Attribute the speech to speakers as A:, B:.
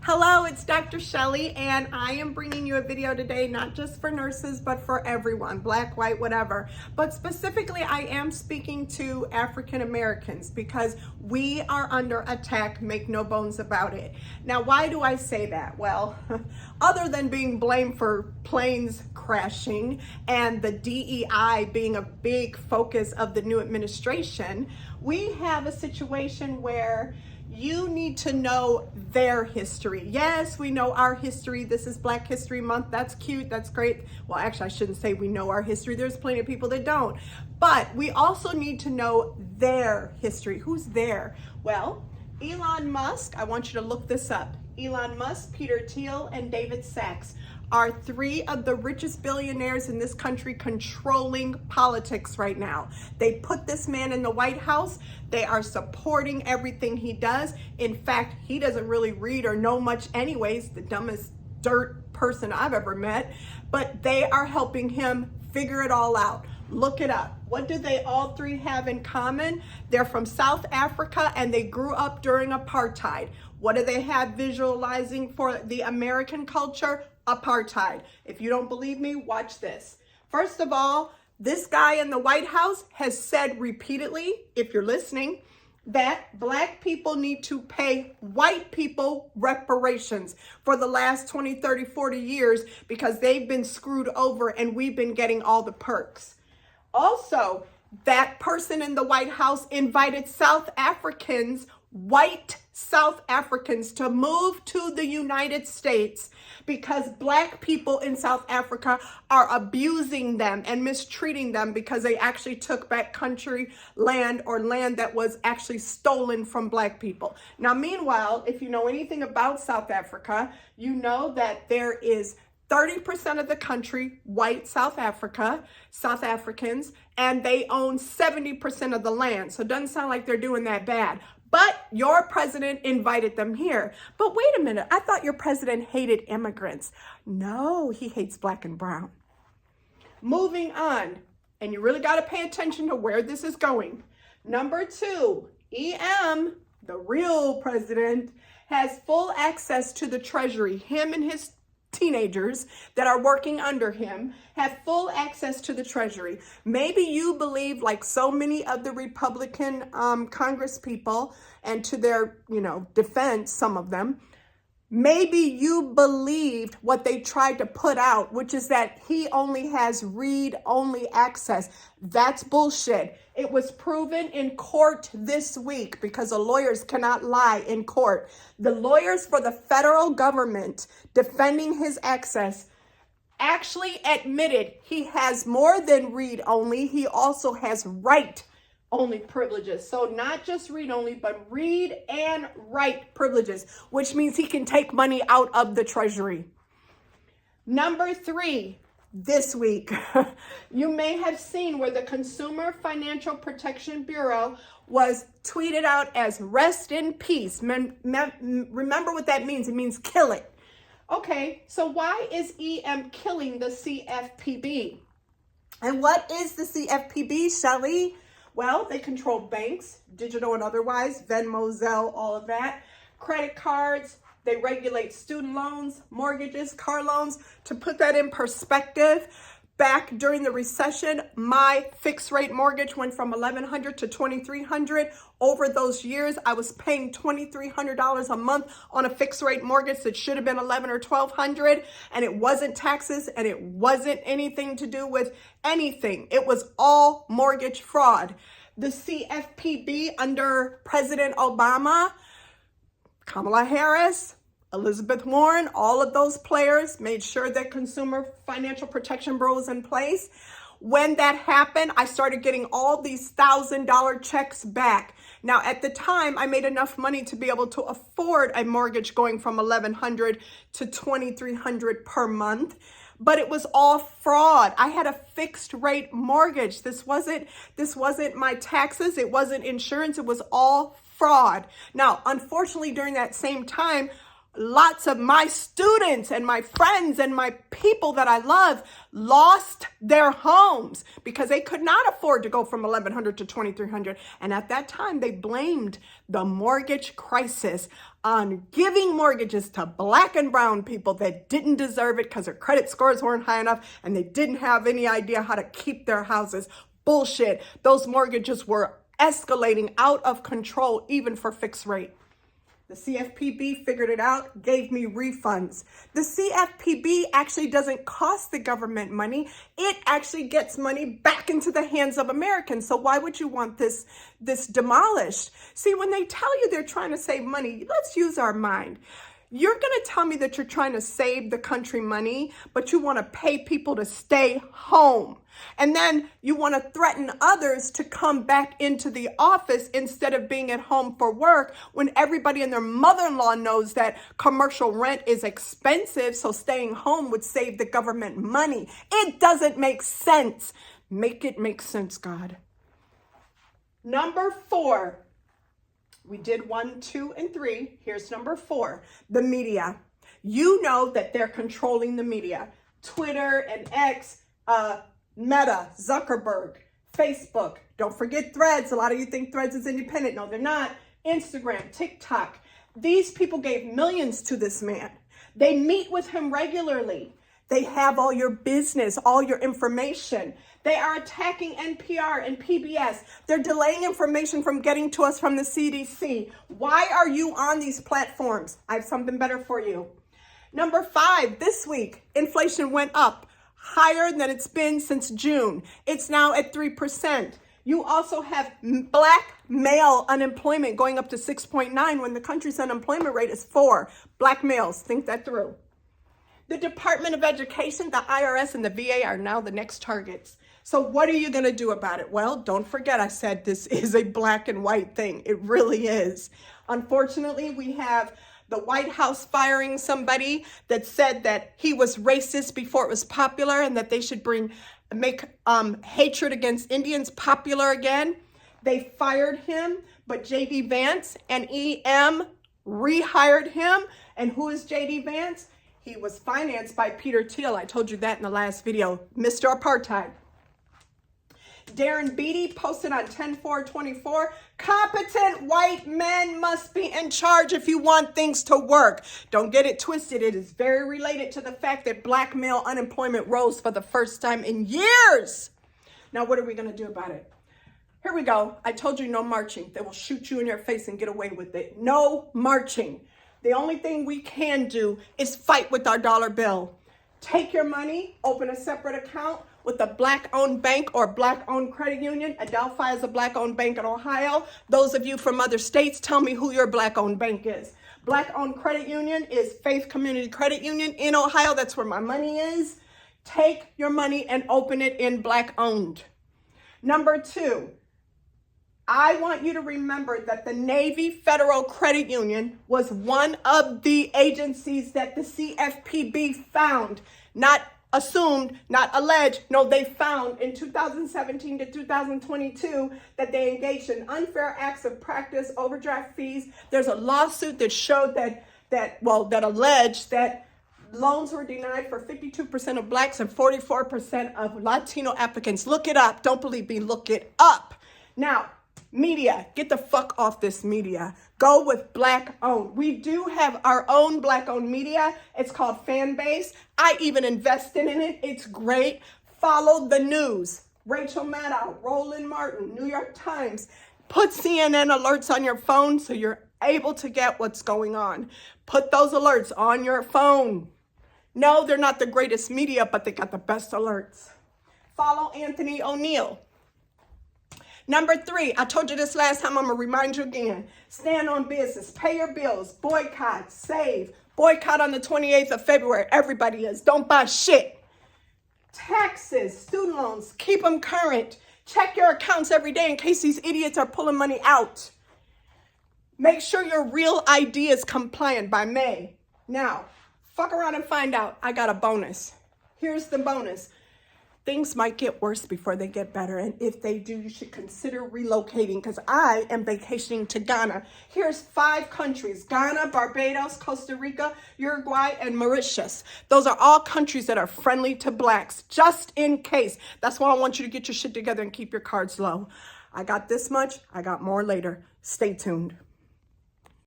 A: Hello, it's Dr. Shelly, and I am bringing you a video today, not just for nurses, but for everyone, black, white, whatever. But specifically, I am speaking to African Americans because we are under attack, make no bones about it. Now, why do I say that? Well, other than being blamed for planes crashing and the DEI being a big focus of the new administration, we have a situation where you need to know their history. Yes, we know our history. This is Black History Month. That's cute. That's great. Well, actually, I shouldn't say we know our history. There's plenty of people that don't. But we also need to know their history. Who's there? Well, Elon Musk, I want you to look this up. Elon Musk, Peter Thiel, and David Sachs are three of the richest billionaires in this country controlling politics right now. They put this man in the White House. They are supporting everything he does. In fact, he doesn't really read or know much anyways, the dumbest dirt person I've ever met, but they are helping him figure it all out. Look it up. What do they all three have in common? They're from South Africa and they grew up during apartheid. What do they have visualizing for the American culture? Apartheid. If you don't believe me, watch this. First of all, this guy in the White House has said repeatedly, if you're listening, that black people need to pay white people reparations for the last 20, 30, 40 years because they've been screwed over and we've been getting all the perks. Also, that person in the White House invited South Africans, white South Africans, to move to the United States because black people in South Africa are abusing them and mistreating them because they actually took back country land or land that was actually stolen from black people. Now, meanwhile, if you know anything about South Africa, you know that there is 30% of the country, white South Africans, and they own 70% of the land. So it doesn't sound like they're doing that bad. But your president invited them here. But wait a minute, I thought your president hated immigrants. No, he hates black and brown. Moving on, and you really got to pay attention to where this is going. Number 2, EM, the real president, has full access to the Treasury. Him and his teenagers that are working under him have full access to the Treasury. Maybe you believe, like so many of the Republican Congress people, and to their, defense, some of them, maybe you believed what they tried to put out, which is that he only has read-only access. That's bullshit. It was proven in court this week because the lawyers cannot lie in court. The lawyers for the federal government defending his access actually admitted he has more than read-only. He also has write-only privileges. So not just read-only, but read and write privileges, which means he can take money out of the Treasury. Number 3, this week, you may have seen where the Consumer Financial Protection Bureau was tweeted out as rest in peace. Remember what that means. It means kill it. Okay, so why is EM killing the CFPB? And what is the CFPB, Shelly? Well, they control banks, digital and otherwise, Venmo, Zelle, all of that, credit cards. They regulate student loans, mortgages, car loans. To put that in perspective, back during the recession, my fixed rate mortgage went from $1,100 to $2,300. Over those years, I was paying $2,300 a month on a fixed rate mortgage that should have been $1,100 or $1,200. And it wasn't taxes and it wasn't anything to do with anything. It was all mortgage fraud. The CFPB under President Obama, Kamala Harris, Elizabeth Warren, all of those players made sure that Consumer Financial Protection Bureau was in place. When that happened, I started getting all these $1,000 checks back. Now, at the time, I made enough money to be able to afford a mortgage going from $1,100 to $2,300 per month. But it was all fraud. I had a fixed rate mortgage. This wasn't my taxes. It wasn't insurance. It was all fraud. Now, unfortunately, during that same time, lots of my students and my friends and my people that I love lost their homes because they could not afford to go from $1,100 to $2,300. And at that time, they blamed the mortgage crisis on giving mortgages to black and brown people that didn't deserve it because their credit scores weren't high enough and they didn't have any idea how to keep their houses. Bullshit. Those mortgages were escalating out of control, even for fixed rate. The CFPB figured it out, gave me refunds. The CFPB actually doesn't cost the government money. It actually gets money back into the hands of Americans. So why would you want this demolished? See, when they tell you they're trying to save money, let's use our mind. You're going to tell me that you're trying to save the country money, but you want to pay people to stay home. And then you want to threaten others to come back into the office instead of being at home for work when everybody and their mother-in-law knows that commercial rent is expensive, so staying home would save the government money. It doesn't make sense. Make it make sense, God. Number 4. We did 1, 2, and 3. Here's number 4, the media. You know that they're controlling the media. Twitter and X, Meta, Zuckerberg, Facebook. Don't forget Threads. A lot of you think Threads is independent. No, they're not. Instagram, TikTok. These people gave millions to this man. They meet with him regularly. They have all your business, all your information. They are attacking NPR and PBS. They're delaying information from getting to us from the CDC. Why are you on these platforms? I have something better for you. Number 5, this week, inflation went up higher than it's been since June. It's now at 3%. You also have black male unemployment going up to 6.9 when the country's unemployment rate is 4. Black males, think that through. The Department of Education, the IRS, and the VA are now the next targets. So what are you going to do about it? Well, don't forget I said this is a black and white thing. It really is. Unfortunately, we have the White House firing somebody that said that he was racist before it was popular and that they should make hatred against Indians popular again. They fired him, but J.D. Vance and EM rehired him. And who is J.D. Vance? He was financed by Peter Thiel. I told you that in the last video. Mr. Apartheid. Darren Beatty posted on 10/4/24, competent white men must be in charge if you want things to work. Don't get it twisted. It is very related to the fact that black male unemployment rose for the first time in years. Now, what are we going to do about it? Here we go. I told you no marching. They will shoot you in your face and get away with it. No marching. The only thing we can do is fight with our dollar bill. Take your money, open a separate account with a black-owned bank or black-owned credit union. Adelphi is a black-owned bank in Ohio. Those of you from other states, tell me who your black-owned bank is. Black-owned credit union is Faith Community Credit Union in Ohio. That's where my money is. Take your money and open it in black-owned. Number 2, I want you to remember that the Navy Federal Credit Union was one of the agencies that the CFPB found, not assumed, not alleged. No, they found in 2017 to 2022 that they engaged in unfair acts of practice, overdraft fees. There's a lawsuit that showed that alleged that loans were denied for 52% of blacks and 44% of Latino applicants. Look it up. Don't believe me. Look it up. Now, media, get the fuck off this media. Go with black owned. We do have our own black owned media. It's called Fanbase. I even invested in it. It's great. Follow the news. Rachel Maddow, Roland Martin, New York Times. Put CNN alerts on your phone so you're able to get what's going on. Put those alerts on your phone. No, they're not the greatest media, but they got the best alerts. Follow Anthony O'Neill. Number 3, I told you this last time, I'm going to remind you again. Stand on business. Pay your bills. Boycott. Save. Boycott on the 28th of February. Everybody is. Don't buy shit. Taxes. Student loans. Keep them current. Check your accounts every day in case these idiots are pulling money out. Make sure your real ID is compliant by May. Now, fuck around and find out. I got a bonus. Here's the bonus. Things might get worse before they get better. And if they do, you should consider relocating because I am vacationing to Ghana. Here's 5 countries: Ghana, Barbados, Costa Rica, Uruguay, and Mauritius. Those are all countries that are friendly to blacks, just in case. That's why I want you to get your shit together and keep your cards low. I got this much. I got more later. Stay tuned.